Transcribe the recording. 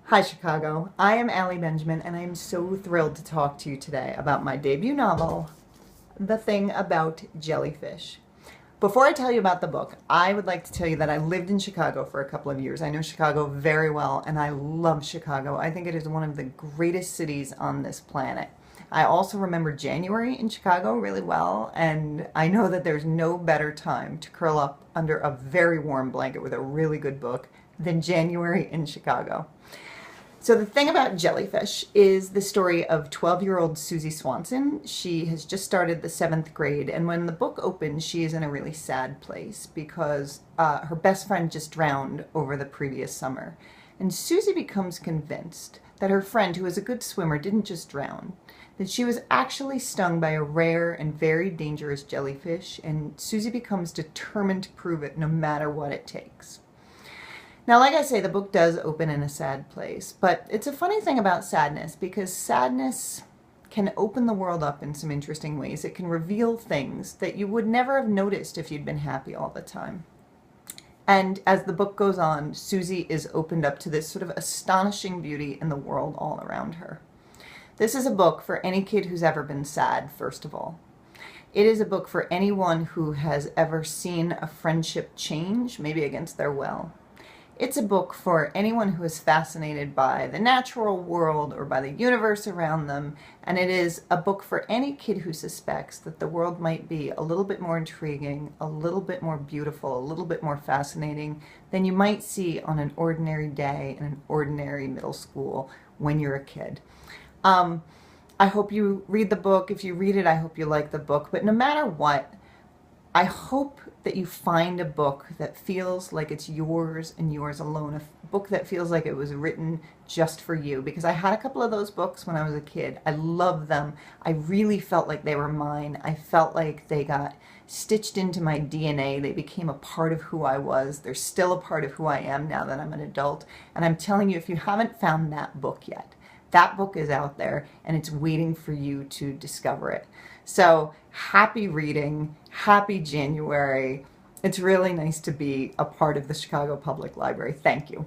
Hi, Chicago. I am Allie Benjamin, and I am so thrilled to talk to you today about my debut novel, The Thing About Jellyfish. Before I tell you about the book, I would like to tell you that I lived in Chicago for a couple of years. I know Chicago very well, and I love Chicago. I think it is one of the greatest cities on this planet. I also remember January in Chicago really well, and I know that there's no better time to curl up under a very warm blanket with a really good book than January in Chicago. So the thing about Jellyfish is the story of 12-year-old Susie Swanson. She has just started the 7th grade, and when the book opens, she is in a really sad place because her best friend just drowned over the previous summer. And Susie becomes convinced that her friend, who is a good swimmer, didn't just drown, that she was actually stung by a rare and very dangerous jellyfish, and Susie becomes determined to prove it no matter what it takes. Now, like I say, the book does open in a sad place, but it's a funny thing about sadness because sadness can open the world up in some interesting ways. It can reveal things that you would never have noticed if you'd been happy all the time. And as the book goes on, Susie is opened up to this sort of astonishing beauty in the world all around her. This is a book for any kid who's ever been sad, first of all. It is a book for anyone who has ever seen a friendship change, maybe against their will. It's a book for anyone who is fascinated by the natural world or by the universe around them, and it is a book for any kid who suspects that the world might be a little bit more intriguing, a little bit more beautiful, a little bit more fascinating than you might see on an ordinary day in an ordinary middle school when you're a kid. I hope you read the book. If you read it, I hope you like the book, but no matter what, I hope that you find a book that feels like it's yours and yours alone, a book that feels like it was written just for you, because I had a couple of those books when I was a kid. I loved them. I really felt like they were mine. I felt like they got stitched into my DNA. They became a part of who I was. They're still a part of who I am now that I'm an adult. And I'm telling you, if you haven't found that book yet, that book is out there and it's waiting for you to discover it. So happy reading, happy January. It's really nice to be a part of the Chicago Public Library. Thank you.